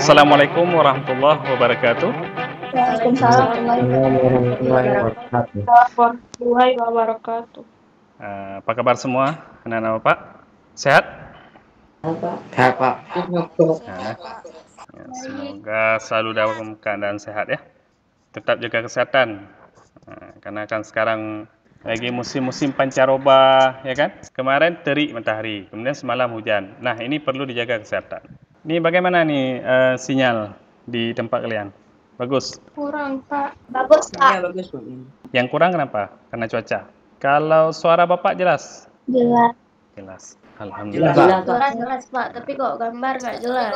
Assalamualaikum warahmatullahi wabarakatuh. Waalaikumsalam Warahmatullahi wabarakatuh. warahmatullahi wabarakatuh. Apa kabar semua? Anak-anak Bapak? Sehat? Sehat, Pak. Nah, ya, semoga selalu dalam keadaan sehat ya. Tetap jaga kesehatan. Karena kan sekarang lagi musim-musim pancaroba, ya kan? Kemarin terik matahari, kemudian semalam hujan. Nah, ini perlu dijaga kesehatan. Ini bagaimana nih sinyal di tempat kalian? Bagus? Kurang, Pak. Bagus, Pak. Bagus, Pak. Yang kurang kenapa? Karena cuaca. Kalau suara Bapak jelas? Jelas. Jelas. Alhamdulillah. Jelas, Pak. Tapi kok gambar nggak jelas.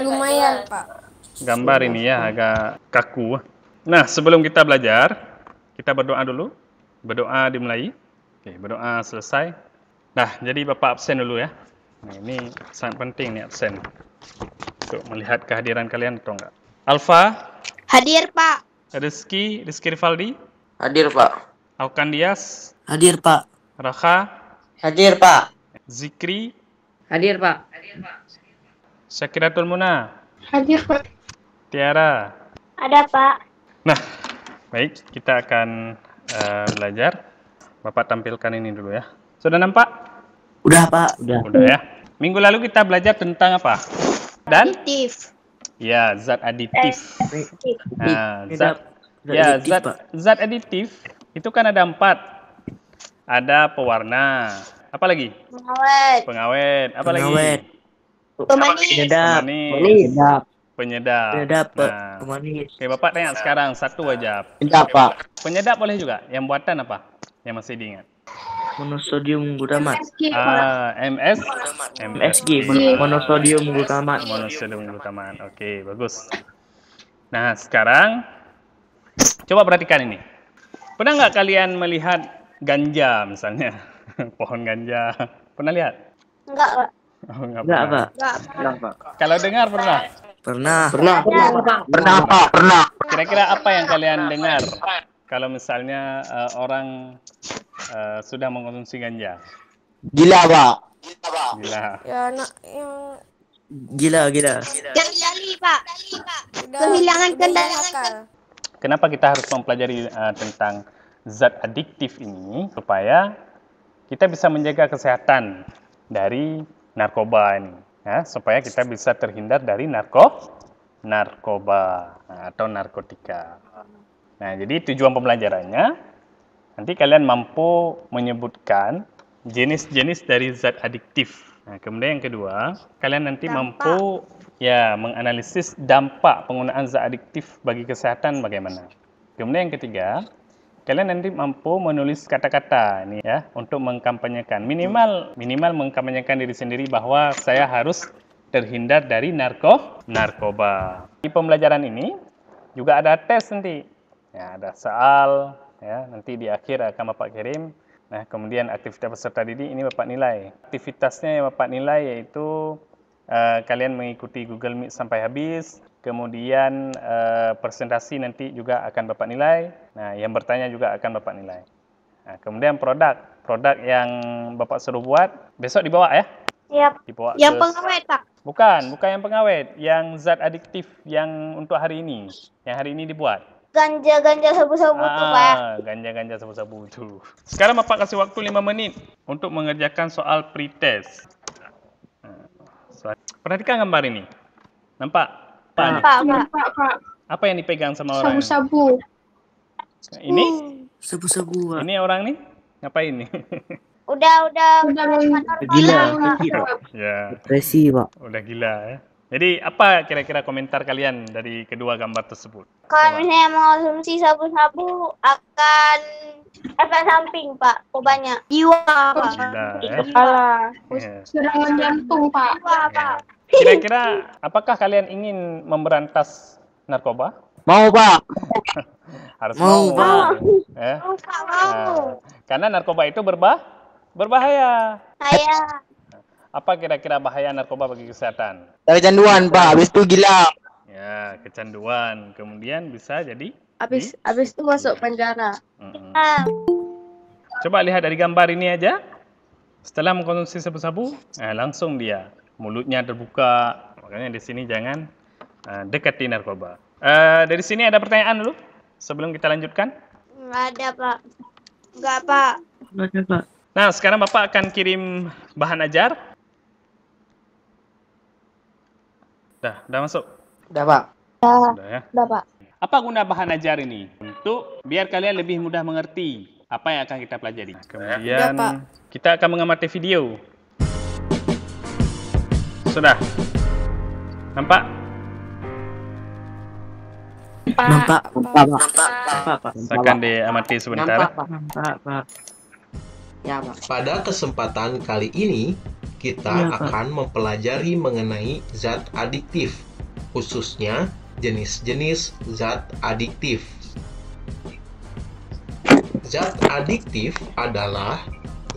Lumayan, Pak. Gambar ini ya agak kaku. Nah, sebelum kita belajar, kita berdoa dulu. Berdoa dimulai. Oke, berdoa selesai. Nah, jadi Bapak absen dulu ya. Nah, ini sangat penting nih absen. Untuk melihat kehadiran kalian atau enggak. Alfa, Hadir, Pak. Rizky Rivaldi, Hadir, Pak. Aukandias, Hadir, Pak. Raka, Hadir, Pak. Zikri, Hadir, Pak. Syakiratul Muna, Hadir, Pak. Tiara. Ada, Pak. Nah, baik, kita akan belajar. Bapak tampilkan ini dulu ya. Sudah nampak? Udah, Pak. Udah. Udah ya. Minggu lalu kita belajar tentang apa? Dan? Aditif. Ya, zat aditif. Nah, Aditif, Pak. zat aditif itu kan ada 4. Ada pewarna. Apa lagi? Pengawet. Pengawet. Apa Pengawet. lagi? Pemanis. Penyedap. Pemanis. Penyedap. Penyedap. Penyedap, Nah, pemanis. oke, Bapak tanya sekarang satu aja. Hadir, Pak. Penyedap boleh juga. Yang buatan apa? Yang masih diingat. Monosodium glutamat. MS. MSG. Monosodium glutamat. Monosodium glutamat. Oke, bagus. Nah, sekarang coba perhatikan ini. Pernah nggak kalian melihat ganja misalnya? Pohon ganja. Pernah lihat? Enggak, Pak. Oh, nggak Enggak, pernah. Pak. Enggak, Pak. Kalau dengar pernah? Pernah. Pernah, Pak. Pernah. Kira-kira apa yang kalian dengar kalau misalnya orang sudah mengkonsumsi ganja? Gila, Pak. Gila. Ya, yang Gila. jali, Pak. Kehilangan kendali. Kenapa kita harus mempelajari tentang zat adiktif ini? Supaya kita bisa menjaga kesehatan dari narkoba ini. Ya, supaya kita bisa terhindar dari narkoba atau narkotika. Nah, jadi tujuan pembelajarannya, nanti kalian mampu menyebutkan jenis-jenis dari zat adiktif. Nah, kemudian yang kedua, kalian nanti mampu ya menganalisis dampak penggunaan zat adiktif bagi kesehatan bagaimana. Kemudian yang ketiga, kalian nanti mampu menulis kata-kata ini ya untuk mengkampanyekan, minimal mengkampanyekan diri sendiri bahwa saya harus terhindar dari narkoba. Di pembelajaran ini juga ada tes nanti. Ya, ada soal ya, nanti di akhir akan Bapak kirim. Nah, kemudian aktivitas peserta didik ini Bapak nilai. Aktivitasnya yang Bapak nilai yaitu kalian mengikuti Google Meet sampai habis. Kemudian presentasi nanti juga akan Bapak nilai. Nah, yang bertanya juga akan Bapak nilai. Nah, kemudian produk yang Bapak suruh buat besok dibawa ya. Siap. Dibawa Yang pengawet, Pak. Bukan yang pengawet, yang zat adiktif yang untuk hari ini. Yang hari ini dibuat. Ganja sabu-sabu tuh, Pak. Ganja sabu-sabu itu. Sekarang Bapak kasih waktu 5 menit untuk mengerjakan soal pretest. Perhatikan gambar ini. Nampak? Pak. Apa yang dipegang sama orang ini? Sabu-sabu. Ini? Sabu-sabu, Pak. Ini orang nih? Ngapain nih? Udah Gila. Ya, Depresi, Pak. udah gila ya. Jadi apa kira-kira komentar kalian dari kedua gambar tersebut? Kalau misalnya mengonsumsi sabu-sabu akan efek samping, Pak. Banyak. Jiwa, Pak. Gila ya. Kepala. Ya. Serangan jantung, Pak. Pak. Kira-kira apakah kalian ingin memberantas narkoba? Mau, Pak. Harus Mau, Pak. Ya. Mau. Nah, karena narkoba itu berbahaya. Saya. Apa kira-kira bahaya narkoba bagi kesehatan? Kecanduan, Pak. Habis itu gila. Ya, kecanduan. Kemudian bisa jadi Habis itu masuk penjara. Coba lihat dari gambar ini aja. Setelah mengkonsumsi sabu-sabu, langsung dia mulutnya terbuka. Makanya di sini jangan dekati narkoba. Dari sini ada pertanyaan dulu sebelum kita lanjutkan. Nggak ada, Pak. Nggak, Pak. Oke, Pak. Nah, sekarang Bapak akan kirim bahan ajar. Udah masuk? Udah, Pak. Sudah ya. Udah, Pak. Apa guna bahan ajar ini? Untuk biar kalian lebih mudah mengerti apa yang akan kita pelajari. Kemudian kita akan mengamati video. Sudah? Nampak? Nampak. Nampak, Pak. Nampak, Pak. Akan diamati sebentar. Nampak, Pak. Nampak, Pak. Ya, Pak. Pada kesempatan kali ini, kita Iya, Pak. akan mempelajari mengenai zat adiktif, khususnya jenis-jenis zat adiktif. Zat adiktif adalah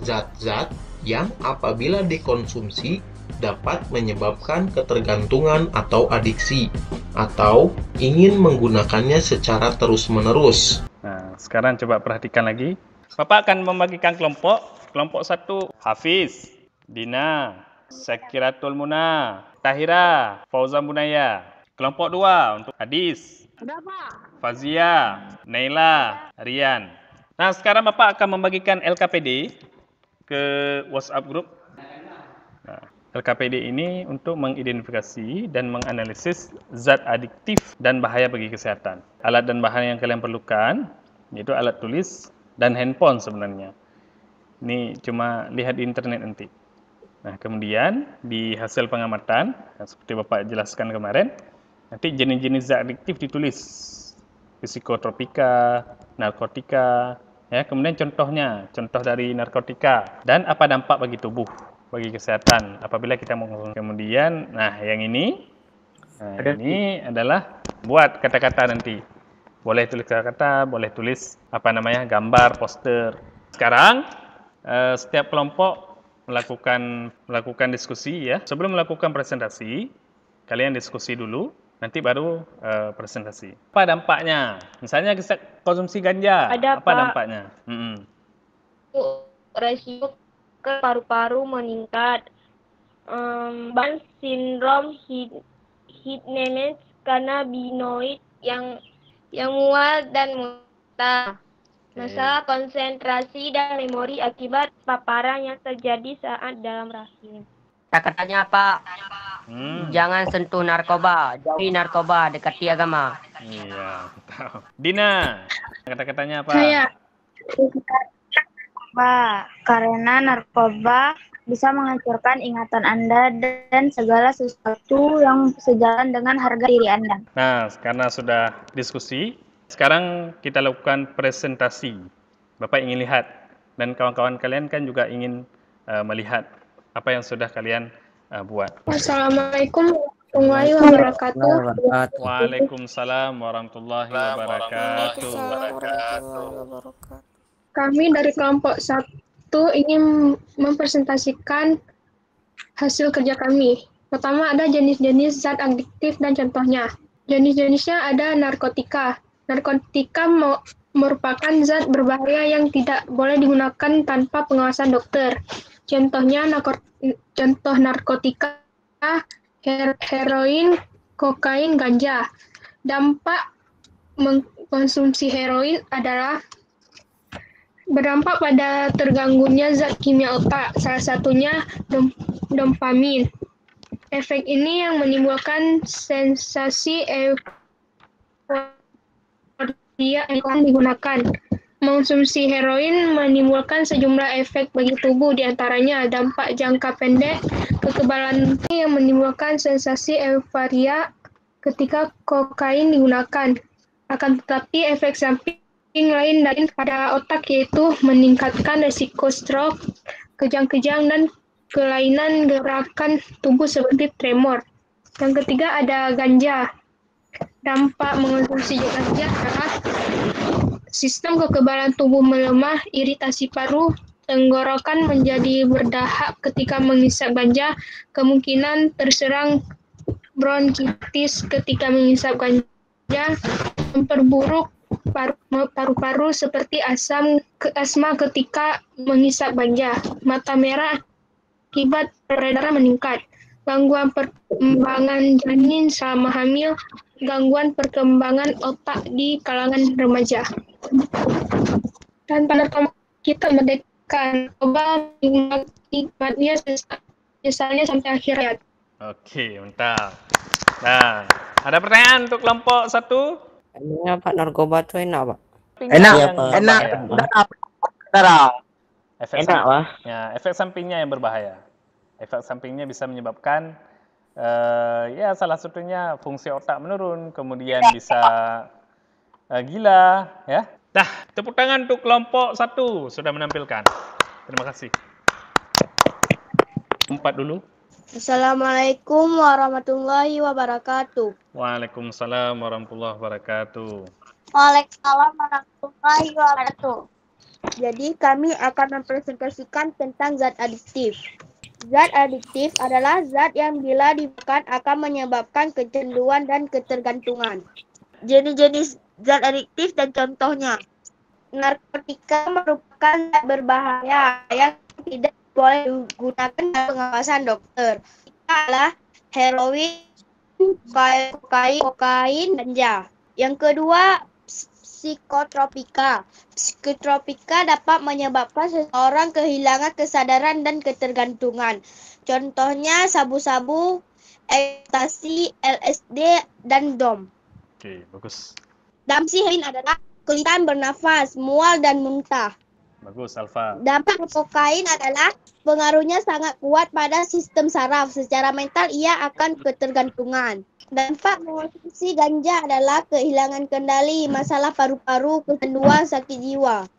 zat-zat yang apabila dikonsumsi dapat menyebabkan ketergantungan atau adiksi, atau ingin menggunakannya secara terus-menerus. Nah, sekarang coba perhatikan lagi. Bapak akan membagikan kelompok. Kelompok 1, Hafiz, Dina, Syakiratul Muna, Tahira, Fauzan Bunaya. Kelompok 2 untuk Hadis, Fazia, Naila, Rian. Nah, sekarang Bapak akan membagikan LKPD ke WhatsApp group. Nah, LKPD ini untuk mengidentifikasi dan menganalisis zat adiktif dan bahaya bagi kesehatan. Alat dan bahan yang kalian perlukan yaitu alat tulis dan handphone sebenarnya. Ini cuma lihat di internet nanti. Nah, kemudian di hasil pengamatan, seperti Bapak jelaskan kemarin, nanti jenis-jenis zat adiktif ditulis. Psikotropika, narkotika, ya, kemudian contohnya, contoh dari narkotika dan apa dampak bagi tubuh, bagi kesehatan apabila kita mengkonsumsi. Kemudian, nah yang ini adalah buat kata-kata nanti. Boleh tulis kata-kata, boleh tulis gambar, poster. Sekarang setiap kelompok melakukan diskusi ya. Sebelum melakukan presentasi, kalian diskusi dulu. Nanti baru presentasi. Apa dampaknya? Misalnya kita konsumsi ganja. Ada, apa Pak. dampaknya? Resiko ke paru-paru meningkat. Ban sindrom hidnemes kanabinoid yang mual dan muntah. Masalah konsentrasi dan memori akibat paparan yang terjadi saat dalam rahim. Katanya Pak, jangan sentuh narkoba, jauhi narkoba, dekati agama. Iya, tahu. Dina, kata-katanya apa? Pak, karena narkoba bisa menghancurkan ingatan Anda dan segala sesuatu yang sejalan dengan harga diri Anda. Nah, karena sudah diskusi, sekarang kita lakukan presentasi. Bapak ingin lihat, dan kawan-kawan kalian kan juga ingin melihat apa yang sudah kalian buat. Assalamualaikum warahmatullahi wabarakatuh. Waalaikumsalam warahmatullahi wabarakatuh. Kami dari kelompok 1 ingin mempresentasikan hasil kerja kami. Pertama ada jenis-jenis zat adiktif dan contohnya. Jenis-jenisnya ada narkotika. Narkotika merupakan zat berbahaya yang tidak boleh digunakan tanpa pengawasan dokter. Contohnya contoh narkotika, heroin, kokain, ganja. Dampak mengkonsumsi heroin adalah berdampak pada terganggunya zat kimia otak, salah satunya dopamin. Efek ini yang menimbulkan sensasi euforia yang digunakan. Mengonsumsi heroin menimbulkan sejumlah efek bagi tubuh, diantaranya dampak jangka pendek, kekebalan yang menimbulkan sensasi euforia ketika kokain digunakan. Akan tetapi efek samping lain pada otak yaitu meningkatkan risiko stroke, kejang-kejang, dan kelainan gerakan tubuh seperti tremor. Yang ketiga ada ganja. Dampak mengonsumsi ganja adalah sistem kekebalan tubuh melemah, iritasi paru, tenggorokan menjadi berdahak ketika menghisap ganja, kemungkinan terserang bronkitis ketika menghisap ganja, memperburuk paru-paru seperti asma ketika menghisap ganja, mata merah akibat peredaran meningkat. gangguan perkembangan janin selama hamil, gangguan perkembangan otak di kalangan remaja. Dan pada kita merdeka narkoba nikmatnya misalnya sampai akhir hayat. Oke, mantap. Nah, ada pertanyaan untuk kelompok 1? Emangnya Pak narkoba tuh enak, Pak? Enak, Enak. Efek Enak, Pak. Ya, efek sampingnya yang berbahaya. Efek sampingnya bisa menyebabkan ya salah satunya fungsi otak menurun, kemudian bisa gila, ya. Dah, tepuk tangan untuk kelompok 1 sudah menampilkan. Terima kasih. 4 dulu. Assalamualaikum warahmatullahi wabarakatuh. Waalaikumsalam warahmatullahi wabarakatuh. Waalaikumsalam warahmatullahi wabarakatuh. Jadi kami akan mempresentasikan tentang zat adiktif. Zat adiktif adalah zat yang bila dimakan akan menyebabkan kecanduan dan ketergantungan. Jenis-jenis zat adiktif dan contohnya. Narkotika merupakan zat berbahaya yang tidak boleh digunakan dalam pengawasan dokter. Itu adalah heroin, kokain, ganja. Yang kedua, psikotropika. Psikotropika dapat menyebabkan seseorang kehilangan kesadaran dan ketergantungan. Contohnya sabu-sabu, ekstasi, LSD, dan DOM. Oke, bagus. Dampak heroin adalah kesulitan bernafas, mual, dan muntah. Bagus, Alfa. Dampak kokain adalah pengaruhnya sangat kuat pada sistem saraf. Secara mental ia akan ketergantungan. Dampak mengonsumsi ganja adalah kehilangan kendali, masalah paru-paru, kecanduan, sakit jiwa.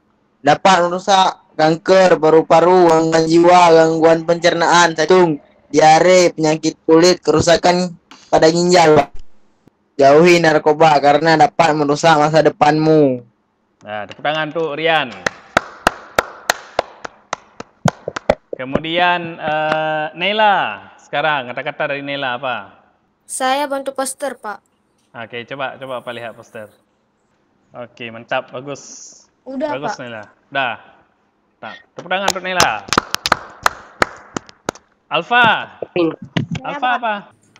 Dapat merusak kanker paru-paru, gangguan jiwa, gangguan pencernaan, jantung, diare, penyakit kulit, kerusakan pada ginjal, Pak. Jauhi narkoba karena dapat merusak masa depanmu. Nah, tepuk tangan untuk Rian. Kemudian Naila. Sekarang kata-kata dari Naila apa? Saya bantu poster, Pak. Oke, coba Pak lihat poster. Oke, mantap, bagus. Udah, Bagus, Pak. Naila. Dah. Tepuk tangan untuk Naila. Alfa. Alfa apa?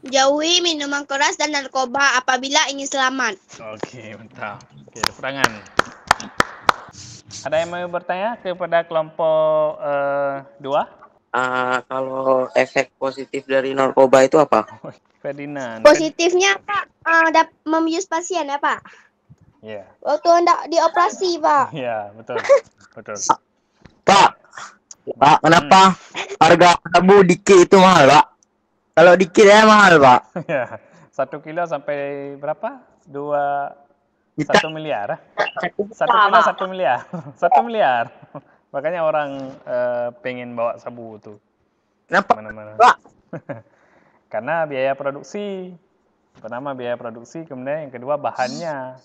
Jauhi minuman keras dan narkoba apabila ingin selamat. Oke, mantap. Oke, tepuk tangan. Ada yang mau bertanya kepada kelompok 2? Kalau efek positif dari narkoba itu apa? Ferdinand. Positifnya Pak, membius pasien ya Pak. Iya. Waktu hendak dioperasi Pak. Iya, betul. Betul. Pak, kenapa harga sabu dikit itu mahal, Pak? Kalau dikit ya mahal, Pak. Ya, 1 kilo sampai berapa? 1 miliar. 1 kilo 1 miliar. 1 miliar. Makanya orang pengen bawa sabu tuh. Kenapa, Mana-mana. Pak? Karena biaya produksi. Pertama biaya produksi, kemudian yang kedua bahannya.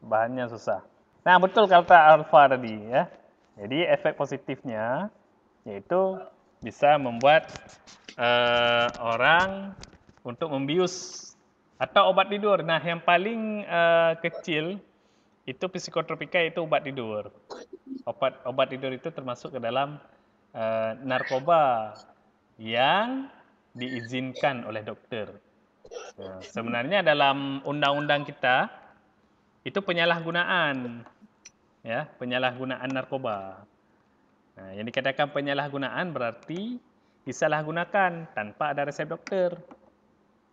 Bahannya susah. Nah, betul kata Alfa tadi ya. Jadi efek positifnya yaitu bisa membuat orang untuk membius atau obat tidur. Nah, yang paling kecil itu psikotropika, itu obat tidur. Obat tidur itu termasuk ke dalam narkoba yang diizinkan oleh dokter. Sebenarnya dalam undang-undang kita itu penyalahgunaan, ya, penyalahgunaan narkoba. Nah, yang dikatakan penyalahgunaan berarti disalahgunakan tanpa ada resep dokter.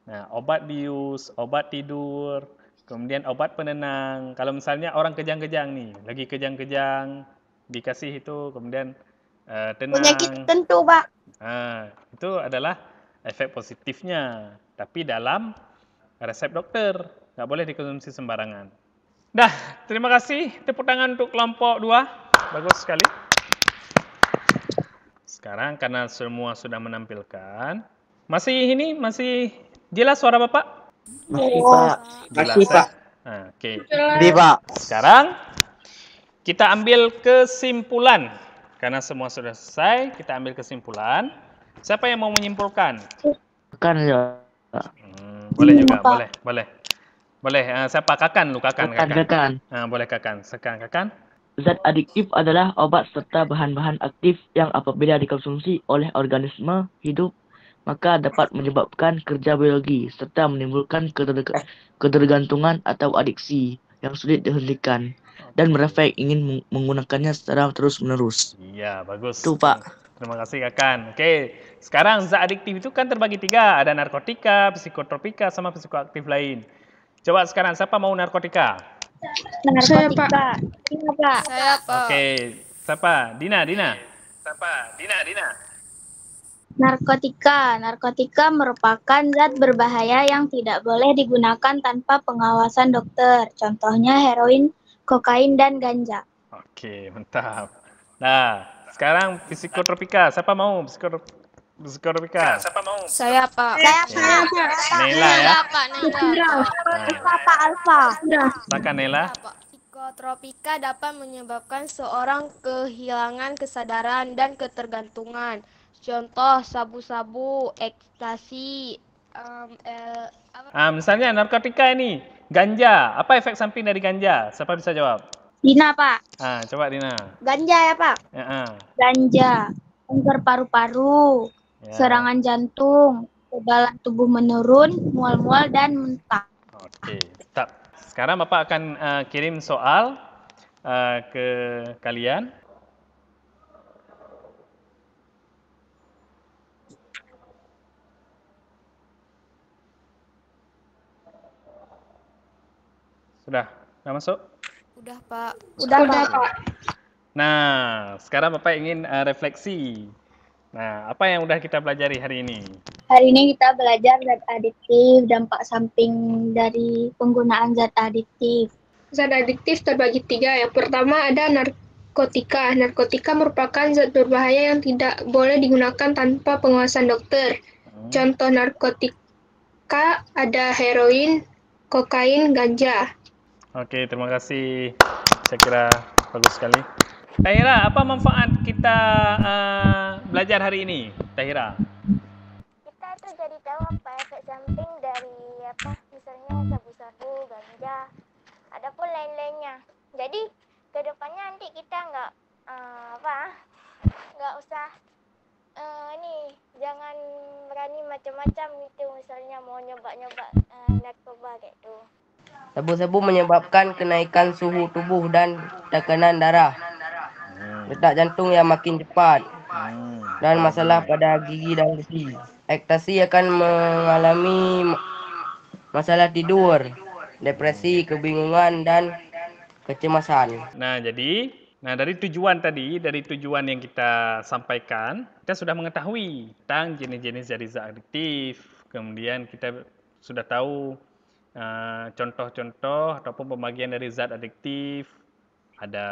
Nah, obat bius, obat tidur, kemudian obat penenang. Kalau misalnya orang kejang-kejang nih, lagi kejang-kejang, dikasih itu, kemudian tenang. Penyakit tertentu Pak. Nah, itu adalah efek positifnya. Tapi dalam resep dokter, nggak boleh dikonsumsi sembarangan. Dah, terima kasih. Tepuk tangan untuk kelompok 2. Bagus sekali. Sekarang karena semua sudah menampilkan, masih jelas suara Bapak? Masih, Pak. Jelas, Masih, Pak. Nah, oke. Jadi, Pak. Sekarang kita ambil kesimpulan. Karena semua sudah selesai, kita ambil kesimpulan. Siapa yang mau menyimpulkan? Kan ya. Boleh juga, boleh. Boleh, siapa? Kakan. Kakan. Boleh Kakan. Sekarang Kakan. Zat adiktif adalah obat serta bahan-bahan aktif yang apabila dikonsumsi oleh organisme hidup maka dapat menyebabkan kerja biologi serta menimbulkan ketergantungan atau adiksi yang sulit dihentikan dan merefleks ingin menggunakannya secara terus-menerus. Iya, bagus. Itu, Pak. Terima kasih, Kakan. Oke, sekarang zat adiktif itu kan terbagi 3. Ada narkotika, psikotropika, sama psikoaktif lain. Coba sekarang, siapa mau narkotika? Narkotika. Iya, Pak. Saya, Pak. Oke, siapa? Dina. Narkotika. Narkotika merupakan zat berbahaya yang tidak boleh digunakan tanpa pengawasan dokter. Contohnya heroin, kokain, dan ganja. Oke, mantap. Nah, sekarang psikotropika. Siapa mau psikotropika? Saya, Pak. Nela ya. Alfa. Silakan Nela. Psikotropika dapat menyebabkan seorang kehilangan kesadaran dan ketergantungan. Contoh sabu-sabu, ekstasi, Misalnya narkotika ini, ganja. Apa efek samping dari ganja? Siapa bisa jawab? Dina, Pak. Coba Dina. Ganja ya, Pak? Ganja. Kanker paru-paru, serangan jantung, kekebalan tubuh menurun, mual-mual, dan muntah. Oke, tetap. Sekarang Bapak akan kirim soal ke kalian. Sudah masuk? Udah, Pak. Udah, Pak. Nah, sekarang Bapak ingin refleksi. Nah, apa yang udah kita pelajari hari ini? Hari ini kita belajar zat adiktif, dampak samping dari penggunaan zat adiktif. Zat adiktif terbagi 3. Yang pertama ada narkotika. Narkotika merupakan zat berbahaya yang tidak boleh digunakan tanpa pengawasan dokter. Contoh narkotika ada heroin, kokain, ganja. Oke, terima kasih. Saya kira bagus sekali. Tahira, apa manfaat kita belajar hari ini? Tahira. Kita tuh jadi tahu apa efek samping dari misalnya sabu-sabu, ganja, ada pun lain-lainnya. Jadi kedepannya nanti kita nggak usah jangan berani macam-macam gitu, misalnya mau nyoba-nyoba narkoba gitu. Sabu-sabu menyebabkan kenaikan suhu tubuh dan tekanan darah, detak jantung yang makin cepat, dan masalah pada gigi dan besi. Ekstasi akan mengalami masalah tidur, depresi, kebingungan, dan kecemasan. Nah, dari tujuan yang kita sampaikan, kita sudah mengetahui tentang jenis-jenis dari zat adiktif. Kemudian kita sudah tahu contoh-contoh ataupun pembagian dari zat adiktif. Ada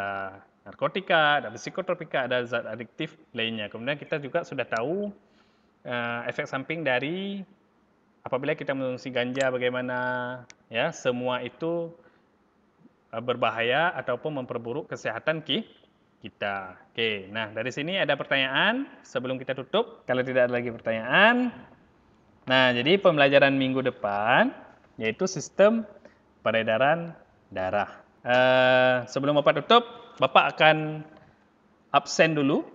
narkotika, ada psikotropika, ada zat adiktif lainnya. Kemudian kita juga sudah tahu efek samping dari apabila kita mengonsumsi ganja bagaimana, ya, semua itu berbahaya ataupun memperburuk kesehatan kita. Oke, nah dari sini ada pertanyaan sebelum kita tutup. Kalau tidak ada lagi pertanyaan, nah jadi pembelajaran minggu depan yaitu sistem peredaran darah. Sebelum Bapak tutup, Bapak akan absen dulu.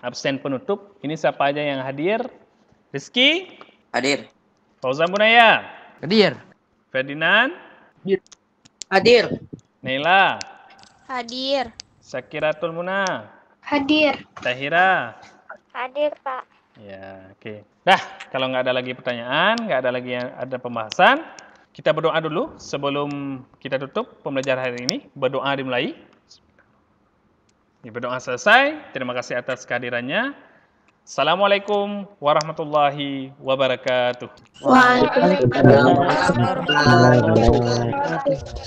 Absen penutup. Ini siapa aja yang hadir? Rizky? Hadir. Fauzan Bunaya? Hadir. Ferdinand? Hadir. Nela? Hadir. Syakiratul Muna? Hadir. Tahira? Hadir, Pak. Ya, oke. Dah, kalau nggak ada lagi pertanyaan, nggak ada lagi yang ada pembahasan, kita berdoa dulu sebelum kita tutup pembelajaran hari ini. Berdoa dimulai. Berdoa selesai. Terima kasih atas kehadirannya. Assalamualaikum warahmatullahi wabarakatuh. Waalaikumsalam warahmatullahi wabarakatuh.